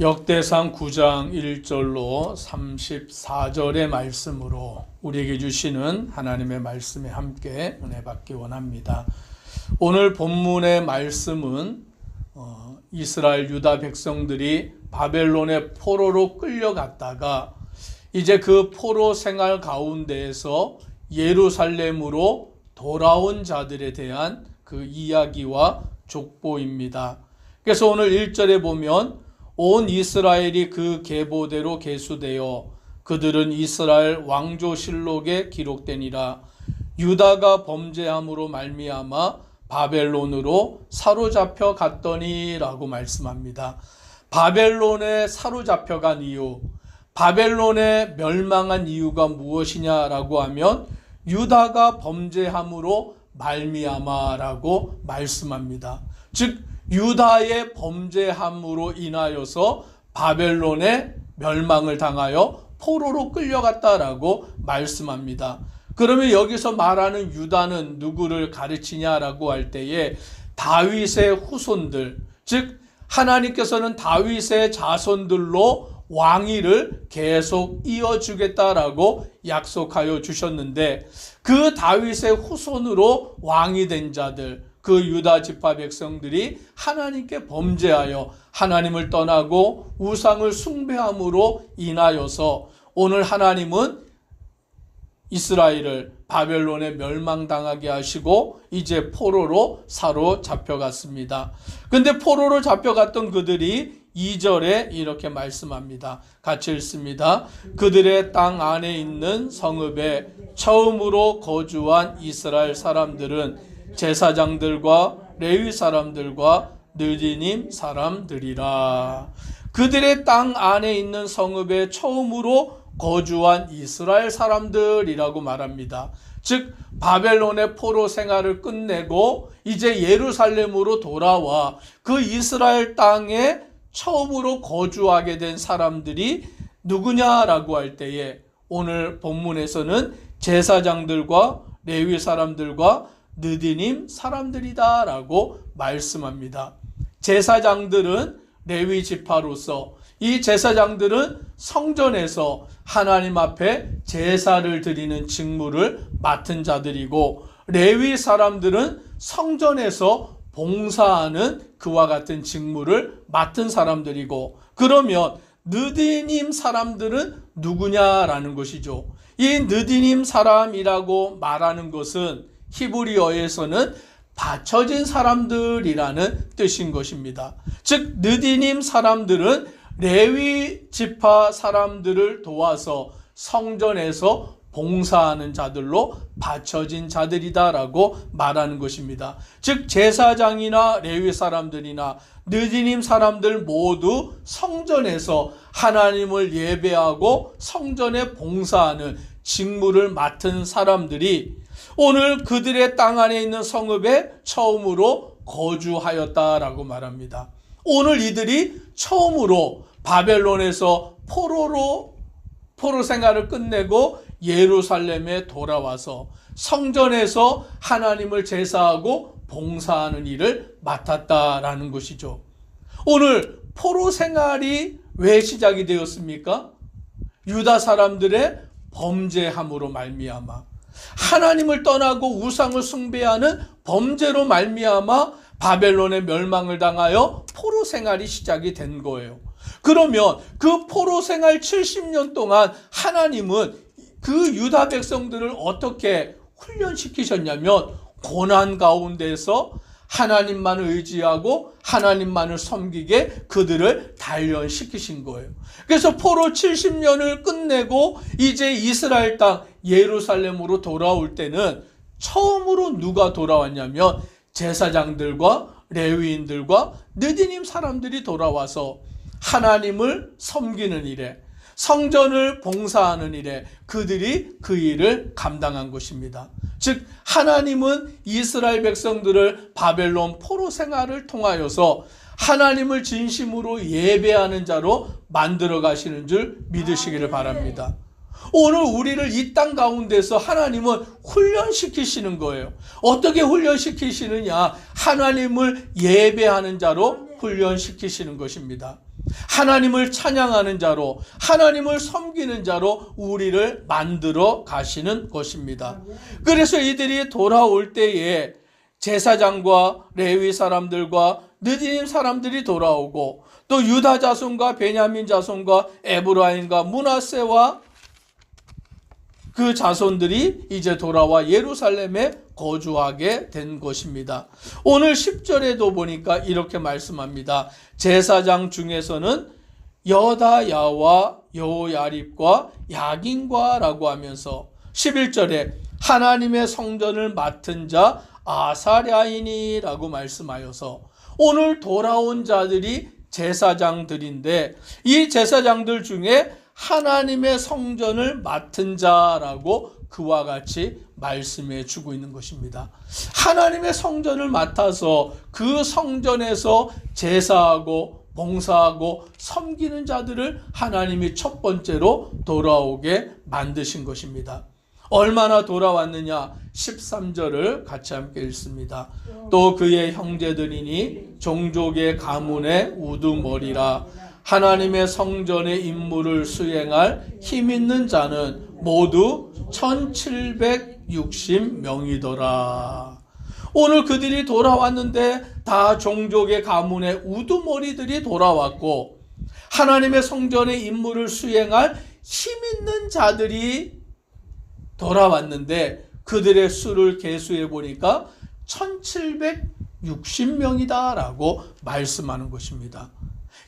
역대상 9장 1절로 34절의 말씀으로 우리에게 주시는 하나님의 말씀에 함께 은혜 받기 원합니다. 오늘 본문의 말씀은 이스라엘 유다 백성들이 바벨론의 포로로 끌려갔다가 이제 그 포로 생활 가운데에서 예루살렘으로 돌아온 자들에 대한 그 이야기와 족보입니다. 그래서 오늘 1절에 보면 온 이스라엘이 그 계보대로 계수되어 그들은 이스라엘 왕조실록에 기록되니라. 유다가 범죄함으로 말미암아 바벨론으로 사로잡혀 갔더니라고 말씀합니다. 바벨론에 사로잡혀 간 이유, 바벨론에 멸망한 이유가 무엇이냐라고 하면 유다가 범죄함으로 말미암아라고 말씀합니다. 즉 유다의 범죄함으로 인하여서 바벨론의 멸망을 당하여 포로로 끌려갔다라고 말씀합니다. 그러면 여기서 말하는 유다는 누구를 가르치냐라고 할 때에 다윗의 후손들, 즉 하나님께서는 다윗의 자손들로 왕위를 계속 이어주겠다라고 약속하여 주셨는데 그 다윗의 후손으로 왕이 된 자들, 그 유다 지파 백성들이 하나님께 범죄하여 하나님을 떠나고 우상을 숭배함으로 인하여서 오늘 하나님은 이스라엘을 바벨론에 멸망당하게 하시고 이제 포로로 사로잡혀갔습니다. 근데 포로로 잡혀갔던 그들이 2절에 이렇게 말씀합니다. 같이 읽습니다. 그들의 땅 안에 있는 성읍에 처음으로 거주한 이스라엘 사람들은 제사장들과 레위 사람들과 느디님 사람들이라. 그들의 땅 안에 있는 성읍에 처음으로 거주한 이스라엘 사람들이라고 말합니다. 즉 바벨론의 포로 생활을 끝내고 이제 예루살렘으로 돌아와 그 이스라엘 땅에 처음으로 거주하게 된 사람들이 누구냐라고 할 때에 오늘 본문에서는 제사장들과 레위 사람들과 느디님 사람들이다 라고 말씀합니다. 제사장들은 레위 지파로서 이 제사장들은 성전에서 하나님 앞에 제사를 드리는 직무를 맡은 자들이고 레위 사람들은 성전에서 봉사하는 그와 같은 직무를 맡은 사람들이고 그러면 느디님 사람들은 누구냐라는 것이죠. 이 느디님 사람이라고 말하는 것은 히브리어에서는 바쳐진 사람들이라는 뜻인 것입니다. 즉 느디님 사람들은 레위 지파 사람들을 도와서 성전에서 봉사하는 자들로 바쳐진 자들이다라고 말하는 것입니다. 즉 제사장이나 레위 사람들이나 느디님 사람들 모두 성전에서 하나님을 예배하고 성전에 봉사하는 직무를 맡은 사람들이 오늘 그들의 땅 안에 있는 성읍에 처음으로 거주하였다라고 말합니다. 오늘 이들이 처음으로 바벨론에서 포로 생활을 끝내고 예루살렘에 돌아와서 성전에서 하나님을 제사하고 봉사하는 일을 맡았다라는 것이죠. 오늘 포로 생활이 왜 시작이 되었습니까? 유다 사람들의 범죄함으로 말미암아 하나님을 떠나고 우상을 숭배하는 범죄로 말미암아 바벨론의 멸망을 당하여 포로 생활이 시작이 된 거예요. 그러면 그 포로 생활 70년 동안 하나님은 그 유다 백성들을 어떻게 훈련시키셨냐면 고난 가운데서 하나님만을 의지하고 하나님만을 섬기게 그들을 단련시키신 거예요. 그래서 포로 70년을 끝내고 이제 이스라엘 땅 예루살렘으로 돌아올 때는 처음으로 누가 돌아왔냐면 제사장들과 레위인들과 느디님 사람들이 돌아와서 하나님을 섬기는 일에 성전을 봉사하는 일에 그들이 그 일을 감당한 것입니다. 즉 하나님은 이스라엘 백성들을 바벨론 포로 생활을 통하여서 하나님을 진심으로 예배하는 자로 만들어 가시는 줄 믿으시기를 바랍니다. 오늘 우리를 이 땅 가운데서 하나님은 훈련시키시는 거예요. 어떻게 훈련시키시느냐? 하나님을 예배하는 자로 훈련시키시는 것입니다. 하나님을 찬양하는 자로, 하나님을 섬기는 자로 우리를 만들어 가시는 것입니다. 그래서 이들이 돌아올 때에 제사장과 레위 사람들과 느디님 사람들이 돌아오고, 또 유다 자손과 베냐민 자손과 에브라임과 므낫세와 그 자손들이 이제 돌아와 예루살렘에 거주하게 된 것입니다. 오늘 10절에도 보니까 이렇게 말씀합니다. 제사장 중에서는 여다야와 여호야립과 야긴과라고 하면서 11절에 하나님의 성전을 맡은 자 아사랴이니라고 말씀하여서 오늘 돌아온 자들이 제사장들인데, 이 제사장들 중에 하나님의 성전을 맡은 자라고 그와 같이 말씀해 주고 있는 것입니다. 하나님의 성전을 맡아서 그 성전에서 제사하고 봉사하고 섬기는 자들을 하나님이 첫 번째로 돌아오게 만드신 것입니다. 얼마나 돌아왔느냐? 13절을 같이 함께 읽습니다. 또 그의 형제들이니 종족의 가문의 우두머리라. 하나님의 성전의 임무를 수행할 힘 있는 자는 모두 1760명이더라. 오늘 그들이 돌아왔는데 다 종족의 가문의 우두머리들이 돌아왔고, 하나님의 성전의 임무를 수행할 힘 있는 자들이 돌아왔는데, 그들의 수를 계수해 보니까 1760명이다 라고 말씀하는 것입니다.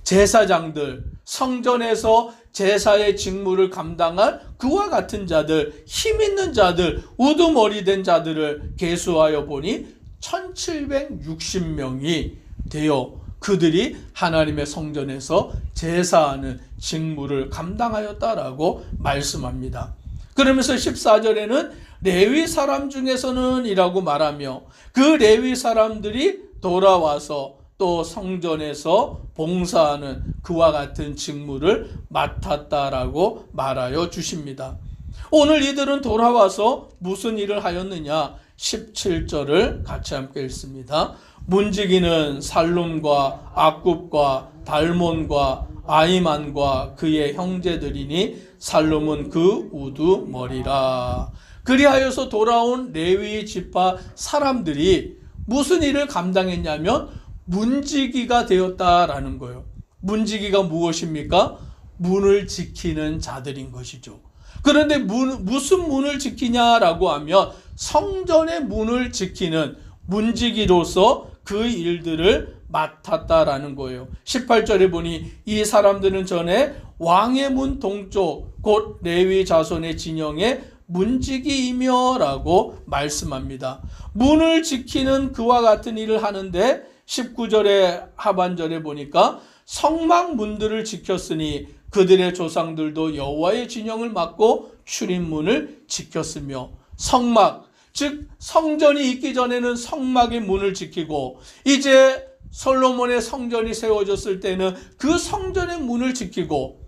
제사장들, 성전에서 제사의 직무를 감당할 그와 같은 자들, 힘 있는 자들, 우두머리 된 자들을 계수하여 보니 1760명이 되어 그들이 하나님의 성전에서 제사하는 직무를 감당하였다라고 말씀합니다. 그러면서 14절에는 레위 사람 중에서는 이라고 말하며, 그 레위 사람들이 돌아와서 또 성전에서 봉사하는 그와 같은 직무를 맡았다라고 말하여 주십니다. 오늘 이들은 돌아와서 무슨 일을 하였느냐? 17절을 같이 함께 읽습니다. 문지기는 살룸과 악굽과 달몬과 아이만과 그의 형제들이니 살룸은 그 우두머리라. 그리하여서 돌아온 레위 지파 사람들이 무슨 일을 감당했냐면 문지기가 되었다라는 거예요. 문지기가 무엇입니까? 문을 지키는 자들인 것이죠. 그런데 무슨 문을 지키냐라고 하면 성전의 문을 지키는 문지기로서 그 일들을 맡았다라는 거예요. 18절에 보니 이 사람들은 전에 왕의 문 동쪽 곧 레위 자손의 진영의 문지기이며 라고 말씀합니다. 문을 지키는 그와 같은 일을 하는데 19절의 하반절에 보니까 성막문들을 지켰으니 그들의 조상들도 여호와의 진영을 맡고 출입문을 지켰으며, 성막, 즉 성전이 있기 전에는 성막의 문을 지키고, 이제 솔로몬의 성전이 세워졌을 때는 그 성전의 문을 지키고,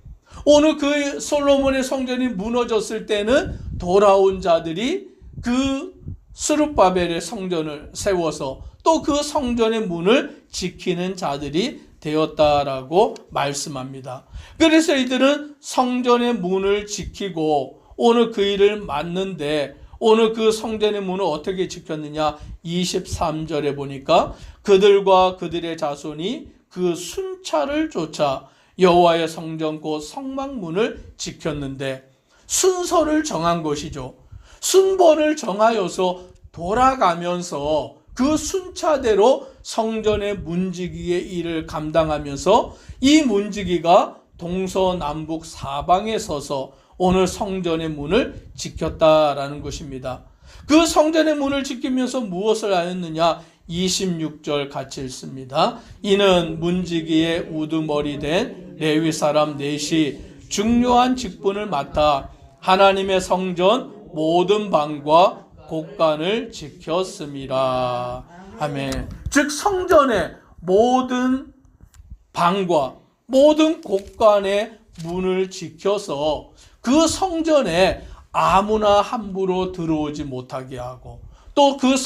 오늘 그 솔로몬의 성전이 무너졌을 때는 돌아온 자들이 그 스룹바벨의 성전을 세워서 또 그 성전의 문을 지키는 자들이 되었다라고 말씀합니다. 그래서 이들은 성전의 문을 지키고 오늘 그 일을 맡는데, 오늘 그 성전의 문을 어떻게 지켰느냐? 23절에 보니까 그들과 그들의 자손이 그 순찰을 쫓아 여호와의 성전 곧 성막문을 지켰는데, 순서를 정한 것이죠. 순번을 정하여서 돌아가면서 그 순차대로 성전의 문지기의 일을 감당하면서 이 문지기가 동서남북 사방에 서서 오늘 성전의 문을 지켰다라는 것입니다. 그 성전의 문을 지키면서 무엇을 하였느냐? 26절 같이 읽습니다. 이는 문지기의 우두머리 된 레위 사람 넷이 중요한 직분을 맡아 하나님의 성전 모든 방과 곳간을 지켰습니다. 아멘. 즉 성전의 모든 방과 모든 곳간의 문을 지켜서 그 성전에 아무나 함부로 들어오지 못하게 하고, 또 그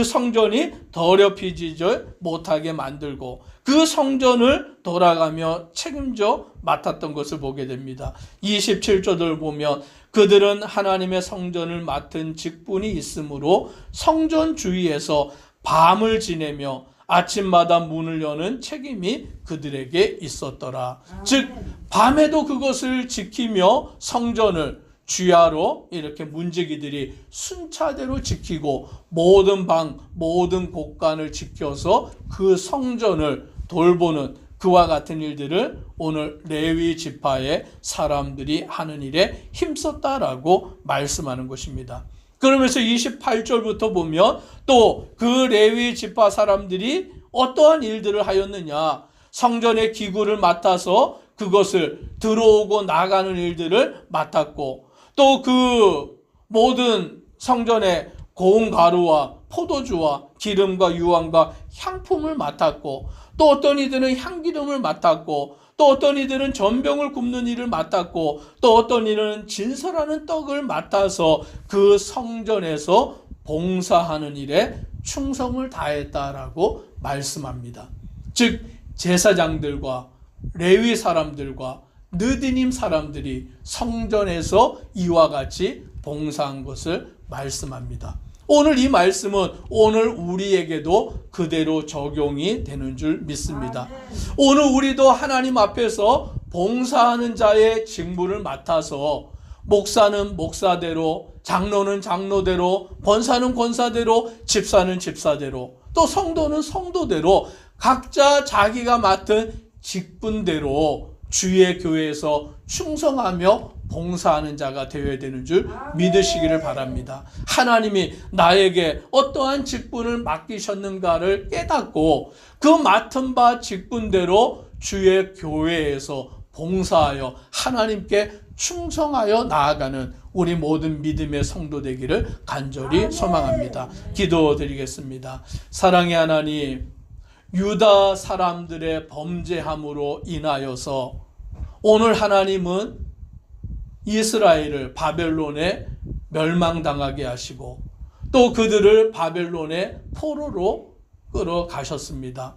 성전이 더럽혀지지 못하게 만들고, 그 그 성전을 돌아가며 책임져 맡았던 것을 보게 됩니다. 27절을 보면 그들은 하나님의 성전을 맡은 직분이 있으므로 성전 주위에서 밤을 지내며 아침마다 문을 여는 책임이 그들에게 있었더라. 즉 밤에도 그것을 지키며 성전을 주야로 이렇게 문지기들이 순차대로 지키고 모든 방, 모든 곳간을 지켜서 그 성전을 돌보는 그와 같은 일들을 오늘 레위 지파의 사람들이 하는 일에 힘썼다라고 말씀하는 것입니다. 그러면서 28절부터 보면 또 그 레위 지파 사람들이 어떠한 일들을 하였느냐. 성전의 기구를 맡아서 그것을 들어오고 나가는 일들을 맡았고 또 그 모든 성전의 고운 가루와 포도주와 기름과 유황과 향품을 맡았고 또 어떤 이들은 향기름을 맡았고 또 어떤 이들은 전병을 굽는 일을 맡았고 또 어떤 이들은 진설하는 떡을 맡아서 그 성전에서 봉사하는 일에 충성을 다했다라고 말씀합니다. 즉 제사장들과 레위 사람들과 느디님 사람들이 성전에서 이와 같이 봉사한 것을 말씀합니다. 오늘 이 말씀은 오늘 우리에게도 그대로 적용이 되는 줄 믿습니다. 오늘 우리도 하나님 앞에서 봉사하는 자의 직무를 맡아서 목사는 목사대로, 장로는 장로대로, 권사는 권사대로, 집사는 집사대로, 또 성도는 성도대로 각자 자기가 맡은 직분대로 주의 교회에서 충성하며 봉사하는 자가 되어야 되는 줄 믿으시기를 바랍니다. 하나님이 나에게 어떠한 직분을 맡기셨는가를 깨닫고 그 맡은 바 직분대로 주의 교회에서 봉사하여 하나님께 충성하여 나아가는 우리 모든 믿음의 성도 되기를 간절히 소망합니다. 기도드리겠습니다. 사랑의 하나님, 유다 사람들의 범죄함으로 인하여서 오늘 하나님은 이스라엘을 바벨론에 멸망당하게 하시고 또 그들을 바벨론의 포로로 끌어가셨습니다.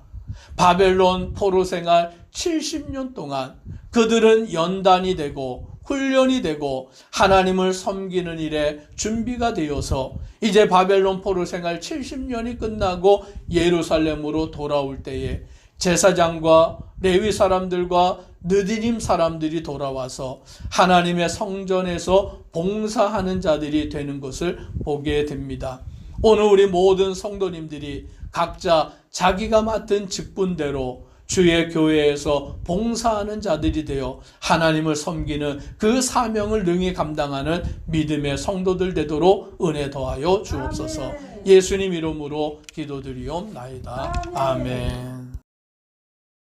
바벨론 포로 생활 70년 동안 그들은 연단이 되고 훈련이 되고 하나님을 섬기는 일에 준비가 되어서 이제 바벨론 포로 생활 70년이 끝나고 예루살렘으로 돌아올 때에 제사장과 레위 사람들과 느디님 사람들이 돌아와서 하나님의 성전에서 봉사하는 자들이 되는 것을 보게 됩니다. 오늘 우리 모든 성도님들이 각자 자기가 맡은 직분대로 주의 교회에서 봉사하는 자들이 되어 하나님을 섬기는 그 사명을 능히 감당하는 믿음의 성도들 되도록 은혜 더하여 주옵소서. 예수님 이름으로 기도드리옵나이다. 아멘.